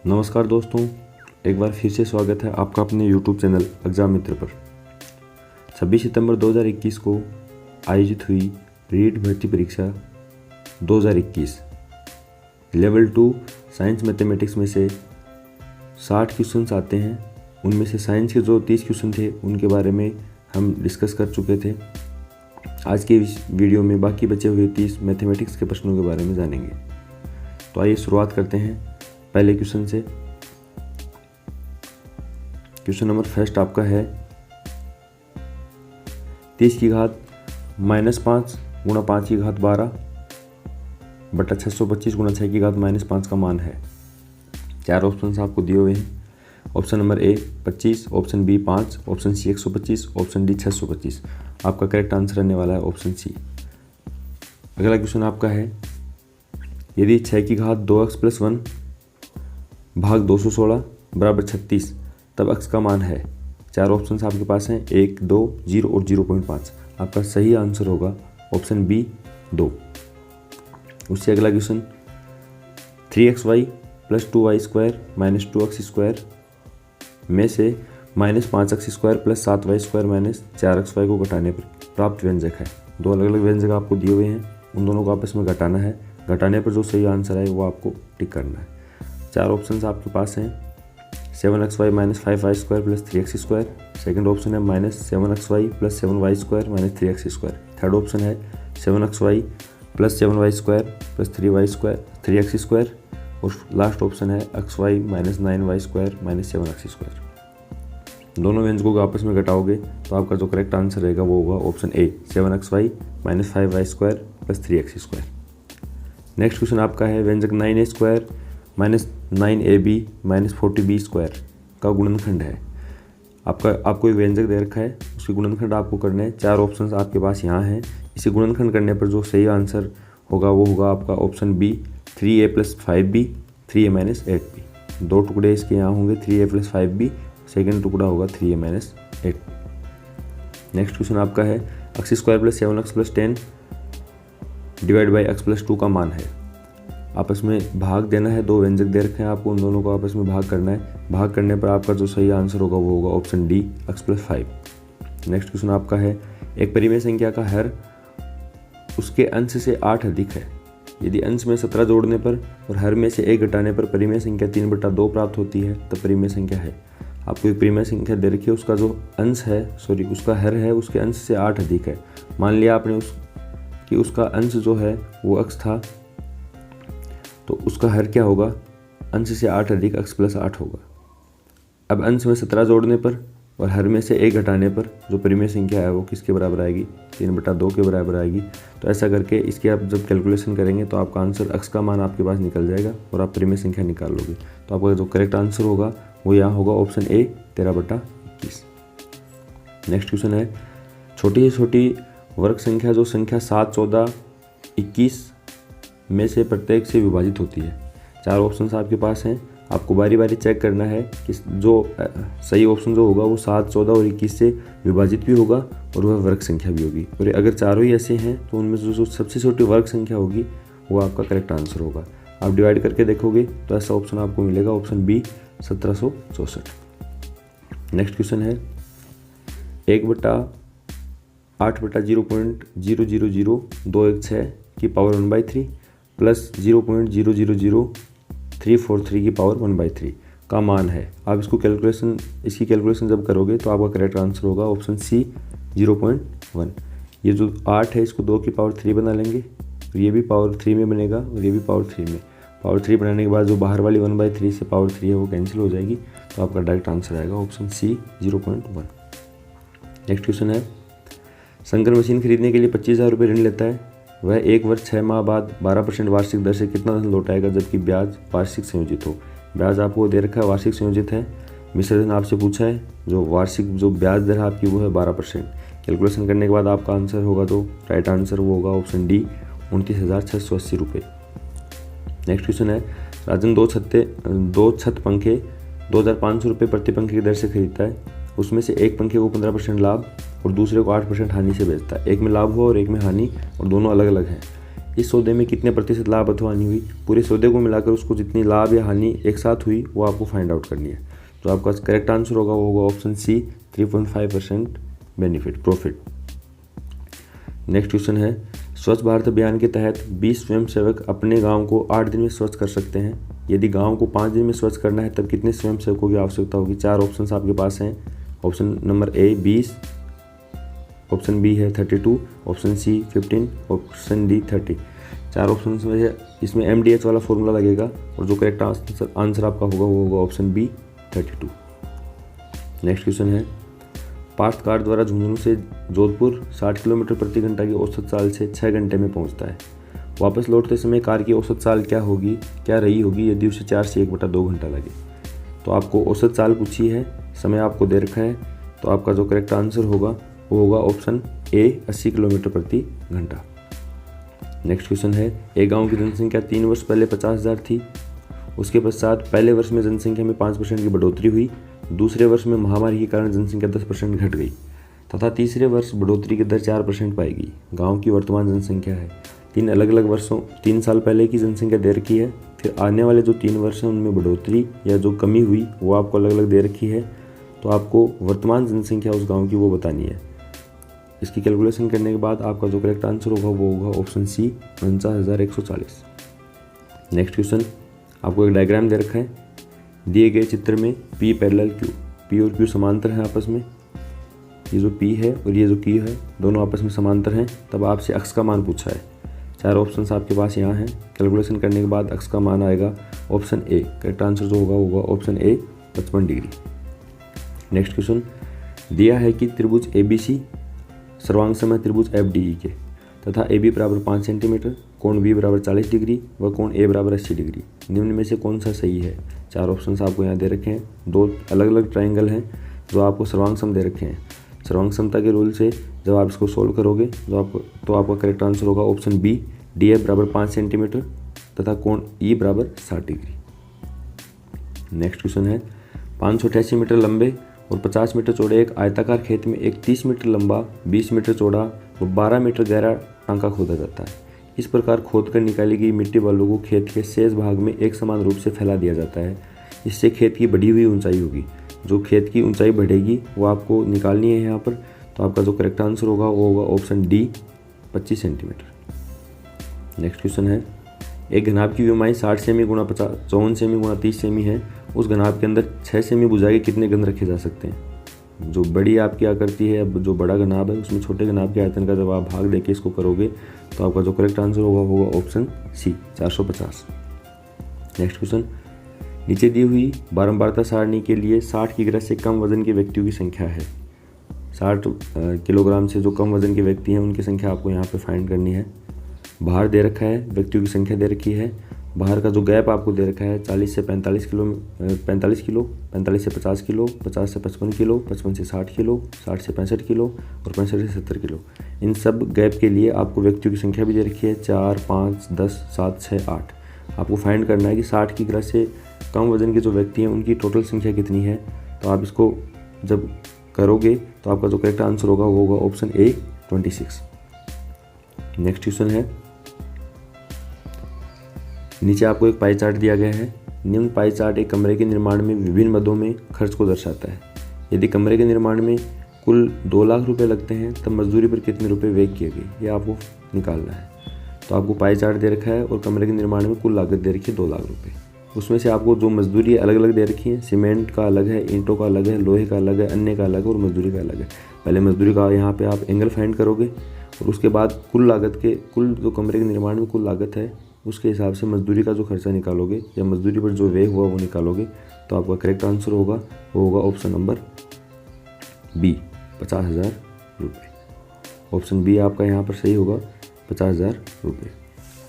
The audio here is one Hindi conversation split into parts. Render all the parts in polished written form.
नमस्कार दोस्तों, एक बार फिर से स्वागत है आपका अपने YouTube चैनल एग्जाम मित्र पर। 26 सितंबर 2021 को आयोजित हुई रीट भर्ती परीक्षा 2021 लेवल 2 साइंस मैथमेटिक्स में से 60 क्वेश्चंस आते हैं। उनमें से साइंस के जो 30 क्वेश्चन थे उनके बारे में हम डिस्कस कर चुके थे। आज के इस वीडियो में बाकी बचे हुए 30 मैथमेटिक्स के प्रश्नों के बारे में जानेंगे। तो आइए शुरुआत करते हैं पहले क्वेश्चन से। क्वेश्चन नंबर फर्स्ट आपका है 30 की घात -5 गुणा 5 की घात 12 बटा 625 गुणा 6 की घात -5 का मान है। 4 ऑप्शन आपको दिए हुए हैं। Option number A 25, option B 5, option C 125, option D 625। आपका करेक्ट आंसर रहने वाला है ऑप्शन सी। अगला क्वेश्चन आपका है यदि 6 की घात 2x + 1 भाग 216 बराबर 36 तब x का मान है। 4 ऑप्शन आपके पास हैं 1, 2, 0 और 0.5। आपका सही आंसर होगा ऑप्शन बी 2। उससे अगला क्वेश्चन 3xy + 2y² - 2x² में से -5x² + 7y² - 4xy को घटाने पर प्राप्त व्यंजक है। दो अलग अलग व्यंजक आपको दिए हुए हैं, उन दोनों को आपस में घटाना है। घटाने पर जो सही आंसर है वो आपको टिक करना है। 4 ऑप्शंस आपके पास हैं 7xy - 5y² + 3x²। Second option है -7xy + 7y² - 3x²। Third option है 7xy + 7y² + 3x²। और लास्ट ऑप्शन है xy - 9y² - 7x²। दोनों व्यंजकों को आपस में घटाओगे तो आपका जो करेक्ट आंसर रहेगा वो होगा option A 7xy - 5y² + 3x²। Next question आपका है व्यंजक 9a² - 9ab - 40b² का गुणनखंड है। आपको एक व्यंजक दे रखा है, उसकी गुणनखंड आपको करना है। 4 ऑप्शंस आपके पास यहाँ हैं। इसे गुणनखंड करने पर जो सही आंसर होगा वो होगा आपका option B 3a + 5b 3a - 8b। दो टुकड़े इसके यहाँ होंगे 3a + 5b, सेकेंड टुकड़ा होगा 3a - 8। नेक्स्ट क्वेश्चन आपका है x² + 7x + 10 / x + 2 का मान है। आपस में भाग देना है। दो व्यंजक दे रखे हैं आपको, उन दोनों को आपस में भाग करना है। भाग करने पर आपका जो सही आंसर होगा वो होगा option D x + 5। Next question आपका है एक परिमेय संख्या का हर उसके अंश से 8 अधिक है। यदि अंश में 17 जोड़ने पर और हर में से 1 घटाने पर परिमेय संख्या 3/2 प्राप्त होती है तब परिमेय संख्या है। आपको एक परिमेय संख्या दे रखी है, उसका जो अंश है उसका हर है उसके अंश से 8 अधिक है। मान लिया आपने कि उसका अंश जो है वो x था, तो उसका हर क्या होगा, अंश से 8 अधिक x + 8 होगा। अब अंश में 17 जोड़ने पर और हर में से 1 घटाने पर जो परिमेय संख्या है वो किसके बराबर आएगी, 3/2 के बराबर आएगी। तो ऐसा करके इसकी आप जब कैलकुलेशन करेंगे तो आपका आंसर x का मान आपके पास निकल जाएगा और आप परिमेय संख्या निकाल लोगे। तो आपका जो करेक्ट आंसर होगा वो यहाँ होगा ऑप्शन ए 13/21। नेक्स्ट क्वेश्चन है छोटी से छोटी वर्ग संख्या जो संख्या 7, 14, 21 में से प्रत्येक से विभाजित होती है। 4 ऑप्शंस आपके पास हैं। आपको बारी बारी चेक करना है कि जो सही ऑप्शन जो होगा वो 7, 14 और 21 से विभाजित भी होगा और वह वर्ग संख्या भी होगी। और अगर चारों ही ऐसे हैं तो उनमें जो सबसे छोटी वर्ग संख्या होगी वो आपका करेक्ट आंसर होगा। आप डिवाइड करके देखोगे तो ऐसा ऑप्शन आपको मिलेगा ऑप्शन बी 1764। नेक्स्ट क्वेश्चन है 1/8/0.000216 की पावर 1/3 प्लस 0.000343 की पावर 1/3 का मान है। आप इसकी कैलकुलेशन जब करोगे तो आपका करेक्ट आंसर होगा ऑप्शन सी 0.1। ये जो 8 है इसको 2 की पावर 3 बना लेंगे और ये भी पावर 3 में बनेगा और ये भी पावर 3 में। पावर 3 बनाने के बाद जो बाहर वाली 1/3 से पावर 3 है वो कैंसिल हो जाएगी। तो आपका डायरेक्ट आंसर आएगा ऑप्शन सी 0.1। नेक्स्ट क्वेश्चन है संकर मशीन खरीदने के लिए 25,000 रुपये ऋण लेता है। वह 1 वर्ष 6 माह बाद 12% वार्षिक दर से कितना धन लौटाएगा जबकि ब्याज वार्षिक संयोजित हो। ब्याज आपको दे रखा है वार्षिक संयोजित है। मिश्र धन आपसे पूछा है, जो वार्षिक जो ब्याज दर है आपकी वो है 12%। कैलकुलेशन करने के बाद आपका आंसर होगा तो राइट आंसर वो होगा ऑप्शन डी 29,680 रुपये। नेक्स्ट क्वेश्चन है राजन दो छत पंखे 2,500 रुपये प्रति पंखे की दर से खरीदता है। उसमें से एक पंखे को 15% लाभ और दूसरे को 8% हानि से बेचता है। एक में लाभ हुआ और एक में हानि और दोनों अलग अलग हैं। इस सौदे में कितने प्रतिशत लाभ अथवा हानि हुई, पूरे सौदे को मिलाकर उसको जितनी लाभ या हानि एक साथ हुई वो आपको फाइंड आउट करनी है। तो आपका करेक्ट आंसर होगा वो होगा option C 3.5% benefit profit. Next question है, स्वच्छ भारत अभियान के तहत 20 स्वयंसेवक अपने गांव को 8 दिन में स्वच्छ कर सकते हैं। यदि गांव को 5 दिन में स्वच्छ करना है तब कितने स्वयंसेवकों की आवश्यकता होगी। 4 ऑप्शन आपके पास हैं। Option number A 20, option B है 32, option C 15, option D 30। 4 option में से इसमें MDH वाला फॉर्मूला लगेगा और जो करेक्ट आंसर आपका होगा वो होगा ऑप्शन बी 32। नेक्स्ट क्वेश्चन है, पार्थ कार द्वारा झुंझुनू से जोधपुर 60 किलोमीटर प्रति घंटा की औसत चाल से 6 घंटे में पहुंचता है। वापस लौटते समय कार की औसत चाल क्या रही होगी यदि उसे 4 से 1/2 घंटा लगे। तो आपको औसत चाल पूछी है, समय आपको दे रखा है, तो आपका जो करेक्ट आंसर होगा वो होगा ऑप्शन ए 80 किलोमीटर प्रति घंटा। नेक्स्ट क्वेश्चन है, एक गांव की जनसंख्या 3 वर्ष पहले 50,000 थी। उसके पश्चात पहले वर्ष में जनसंख्या में 5% की बढ़ोतरी हुई, दूसरे वर्ष में महामारी के कारण जनसंख्या 10% घट गई तथा तीसरे वर्ष बढ़ोतरी की दर 4% पाई गई। गाँव की वर्तमान जनसंख्या है। 3 अलग अलग वर्षों 3 साल पहले की जनसंख्या दे रखी है, फिर आने वाले जो 3 वर्ष हैं उनमें बढ़ोतरी या जो कमी हुई वो आपको अलग अलग दे रखी है। तो आपको वर्तमान जनसंख्या उस गाँव की वो बतानी है। इसकी कैलकुलेशन करने के बाद आपका जो करेक्ट आंसर होगा वो होगा ऑप्शन सी 49,140। नेक्स्ट क्वेश्चन, आपको एक डायग्राम दे रखा है। दिए गए चित्र में P पैरेलल Q, P और Q समांतर हैं आपस में। ये जो P है और ये जो Q है दोनों आपस में समांतर हैं। तब आपसे अक्ष का मान पूछा है। 4 ऑप्शन आपके पास यहाँ हैं। कैलकुलेशन करने के बाद अक्ष का मान आएगा ऑप्शन ए। करेक्ट आंसर जो होगा option A 55 degree. Next question, दिया है कि त्रिभुज ABC सर्वांग सम है त्रिभुज FDE के तथा AB बराबर 5 सेंटीमीटर, कोण B बराबर 40 डिग्री व कोण A बराबर 80 डिग्री। निम्न में से कौन सा सही है। 4 ऑप्शन आपको यहाँ दे रखे हैं। 2 अलग अलग ट्राइंगल हैं जो आपको सर्वांग सम दे रखे हैं। सर्वांग समता के रूल से जब आप इसको सोल्व करोगे तो आपका करेक्ट आंसर होगा ऑप्शन बी DF बराबर 5 सेंटीमीटर तथा कोण E बराबर 60 डिग्री। नेक्स्ट क्वेश्चन है, 588 मीटर लंबे और 50 मीटर चौड़े एक आयताकार खेत में एक 30 मीटर लंबा, 20 मीटर चौड़ा और 12 मीटर गहरा टांका खोदा जाता है। इस प्रकार खोदकर निकाली गई मिट्टी बालू को खेत के शेष भाग में एक समान रूप से फैला दिया जाता है। इससे खेत की बढ़ी हुई ऊंचाई होगी। जो खेत की ऊंचाई बढ़ेगी वो आपको निकालनी है यहाँ पर। तो आपका जो करेक्ट आंसर होगा वो होगा option D 25 centimetre. Next question है, एक घनाभ की लंबाई 60 सेमी गुणा 54 सेमी गुणा 30 सेमी है। उस घनाभ के अंदर 6 सेमी बुझाई के कितने घन रखे जा सकते हैं। जो बड़ी आपकी आकृति है, जो बड़ा घनाभ है, उसमें छोटे घनाभ के आयतन का जब आप भाग देके इसको करोगे तो आपका जो करेक्ट आंसर होगा ऑप्शन सी 450। नेक्स्ट क्वेश्चन, नीचे दी हुई बारंबारता सारणी के लिए 60 किग्रा से कम वजन के व्यक्तियों की संख्या है। 60 किलोग्राम से जो कम वजन के व्यक्ति हैं उनकी संख्या आपको यहाँ पे फाइंड करनी है। भार दे रखा है, व्यक्तियों की संख्या दे रखी है। बाहर का जो गैप आपको दे रखा है 40 से 45 किलो, 45 किलो, 45 से 50 किलो, 50 से 55 किलो, 55 से 60 किलो, 60 से 65 किलो और 65 से 70 किलो। इन सब गैप के लिए आपको व्यक्तियों की संख्या भी दे रखी है 4, 5, 10, 7, 6, 8। आपको फाइंड करना है कि 60 किग्रा से कम वजन के जो व्यक्ति हैं उनकी टोटल संख्या कितनी है। तो आप इसको जब करोगे तो आपका जो करेक्ट आंसर होगा वो होगा ऑप्शन ए 26। नेक्स्ट क्वेश्चन है, नीचे आपको एक पाई चार्ट दिया गया है। निम्न पाई चार्ट एक कमरे के निर्माण में विभिन्न मदों में खर्च को दर्शाता है। यदि कमरे के निर्माण में कुल 2 लाख रुपए लगते हैं तब मजदूरी पर कितने रुपए व्यय किए गए, ये आपको निकालना है। तो आपको पाई चार्ट दे रखा है और कमरे के निर्माण में कुल लागत दे रखी है 2 लाख रुपये। उसमें से आपको जो मजदूरी अलग अलग दे रखी है, सीमेंट का अलग है, ईंटों का अलग है, लोहे का अलग है, अन्य का अलग है और मजदूरी का अलग है। पहले मजदूरी का यहाँ पे आप एंगल फाइंड करोगे और उसके बाद कुल जो कमरे के निर्माण में कुल लागत है उसके हिसाब से मजदूरी का जो खर्चा निकालोगे या मजदूरी पर जो व्यय हुआ वो निकालोगे। तो आपका करेक्ट आंसर होगा वो होगा ऑप्शन नंबर बी 50,000 रुपये। ऑप्शन बी आपका यहाँ पर सही होगा 50,000 रुपये।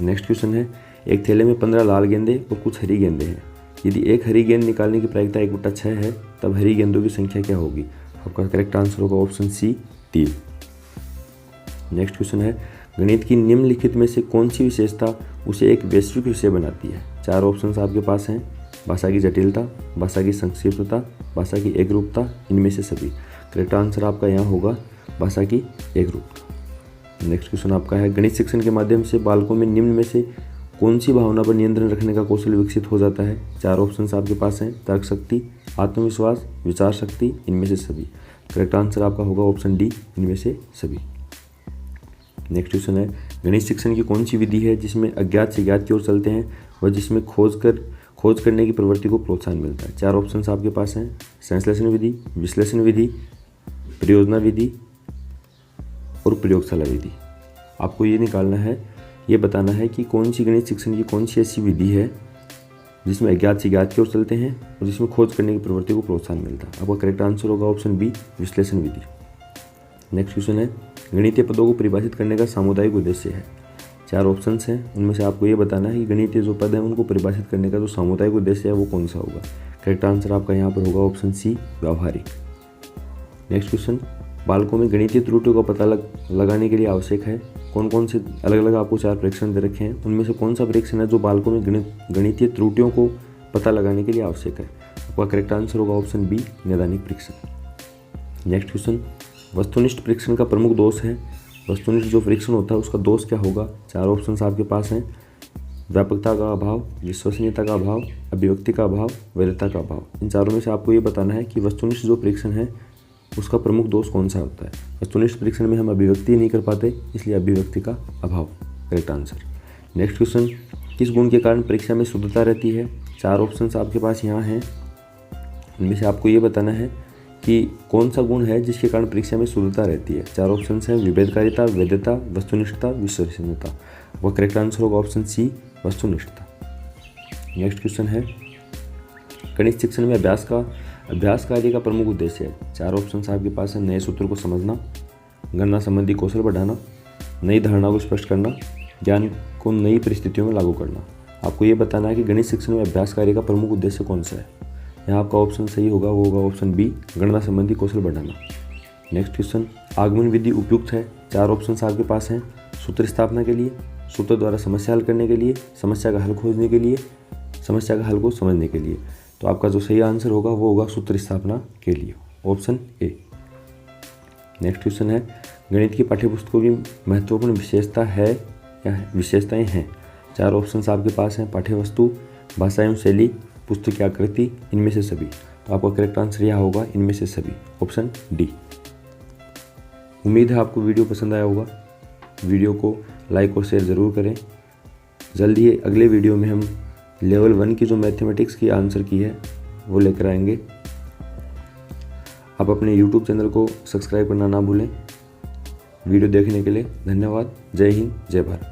नेक्स्ट क्वेश्चन है, एक थैले में 15 लाल गेंदे और कुछ हरी गेंदे हैं। यदि एक हरी गेंद निकालने की प्रायिकता 1/6 है तब हरी गेंदों की संख्या क्या होगी। आपका करेक्ट आंसर होगा ऑप्शन सी 3। नेक्स्ट क्वेश्चन है, गणित की निम्नलिखित में से कौन सी विशेषता उसे एक वैश्विक विषय बनाती है। 4 ऑप्शंस आपके पास हैं। भाषा की जटिलता, भाषा की संक्षिप्तता, भाषा की एकरूपता, इनमें से सभी। करेक्ट आंसर आपका यहाँ होगा भाषा की एकरूपता। नेक्स्ट क्वेश्चन आपका है, गणित शिक्षण के माध्यम से बालकों में निम्न में से कौन सी भावना पर नियंत्रण रखने का कौशल विकसित हो जाता है? 4 ऑप्शंस आपके पास हैं, तर्क शक्ति, आत्मविश्वास, विचार शक्ति, इनमें से सभी। करेक्ट आंसर आपका होगा ऑप्शन डी, इनमें से सभी। नेक्स्ट क्वेश्चन है, गणित शिक्षण की कौन सी विधि है जिसमें अज्ञात से ज्ञात की ओर चलते हैं और जिसमें खोज करने की प्रवृत्ति को प्रोत्साहन मिलता है? 4 ऑप्शंस आपके पास हैं, संश्लेषण विधि, विश्लेषण विधि, परियोजना विधि और प्रयोगशाला विधि। आपको ये निकालना है, ये बताना है कि कौन सी गणित शिक्षण की कौन सी ऐसी विधि है जिसमें अज्ञात से ज्ञात की ओर चलते हैं और जिसमें खोज करने की प्रवृत्ति को प्रोत्साहन मिलता है। आपका करेक्ट आंसर होगा ऑप्शन बी, विश्लेषण विधि। नेक्स्ट क्वेश्चन है, गणितीय पदों को परिभाषित करने का सामुदायिक उद्देश्य है? 4 ऑप्शंस हैं, उनमें से आपको ये बताना है कि गणितीय जो पद हैं उनको परिभाषित करने का जो सामुदायिक उद्देश्य है वो कौन सा होगा? करेक्ट आंसर आपका यहाँ पर होगा ऑप्शन सी, व्यावहारिक। नेक्स्ट क्वेश्चन, बालकों में गणितीय त्रुटियों का पता लगाने के लिए आवश्यक है? कौन कौन से अलग अलग आपको 4 परीक्षण दे रखे हैं, उनमें से कौन सा परीक्षण है जो बालकों में गणितीय त्रुटियों को पता लगाने के लिए आवश्यक है? आपका करेक्ट आंसर होगा ऑप्शन बी, नैदानिक परीक्षण। नेक्स्ट क्वेश्चन, वस्तुनिष्ठ परीक्षण का प्रमुख दोष है? वस्तुनिष्ठ जो परीक्षण होता है उसका दोष क्या होगा? 4 ऑप्शंस आपके पास हैं, व्यापकता का अभाव, विश्वसनीयता का अभाव, अभिव्यक्ति का अभाव, वैधता का अभाव। इन चारों में से आपको ये बताना है कि वस्तुनिष्ठ जो परीक्षण है उसका प्रमुख दोष कौन सा होता है? वस्तुनिष्ठ परीक्षण में हम अभिव्यक्ति नहीं कर पाते, इसलिए अभिव्यक्ति का अभाव करेक्ट आंसर। नेक्स्ट क्वेश्चन, किस गुण के कारण परीक्षा में शुद्धता रहती है? 4 ऑप्शंस आपके पास यहाँ हैं, उनमें से आपको ये बताना है कि कौन सा गुण है जिसके कारण परीक्षा में शुद्धता रहती है। 4 ऑप्शंस हैं, विभेदकारिता, वैधता, वस्तुनिष्ठता, विश्वसनीयता। आपका करेक्ट आंसर होगा ऑप्शन सी, वस्तुनिष्ठता। नेक्स्ट क्वेश्चन है, गणित शिक्षण में अभ्यास कार्य का प्रमुख उद्देश्य है? 4 ऑप्शंस आपके पास है, नए सूत्र को समझना, गणना संबंधी कौशल बढ़ाना, नई धारणा को स्पष्ट करना, ज्ञान को नई परिस्थितियों में लागू करना। आपको ये बताना है कि गणित शिक्षण में अभ्यास कार्य का प्रमुख उद्देश्य कौन सा है? यहाँ आपका ऑप्शन सही होगा, वो होगा ऑप्शन बी, गणना संबंधी कौशल बढ़ाना। नेक्स्ट क्वेश्चन, आगमन विधि उपयुक्त है? 4 ऑप्शंस आपके पास हैं, सूत्र स्थापना के लिए, सूत्र द्वारा समस्या हल करने के लिए, समस्या का हल खोजने के लिए, समस्या का हल को समझने के लिए। तो आपका जो सही आंसर होगा वो होगा सूत्र स्थापना के लिए, ऑप्शन ए। नेक्स्ट क्वेश्चन है, गणित की पाठ्यपुस्तकों की महत्वपूर्ण विशेषता है या विशेषताएं हैं? 4 ऑप्शंस आपके पास हैं, पाठ्यवस्तु, भाषा एवं शैली, पुस्तक की आकृति, इनमें से सभी। तो आपका करेक्ट आंसर यह होगा इनमें से सभी, ऑप्शन डी। उम्मीद है आपको वीडियो पसंद आया होगा। वीडियो को लाइक और शेयर ज़रूर करें। जल्दी ही अगले वीडियो में हम लेवल 1 की जो मैथमेटिक्स की आंसर की है वो लेकर आएंगे। आप अपने YouTube चैनल को सब्सक्राइब करना ना भूलें। वीडियो देखने के लिए धन्यवाद। जय हिंद, जय भारत।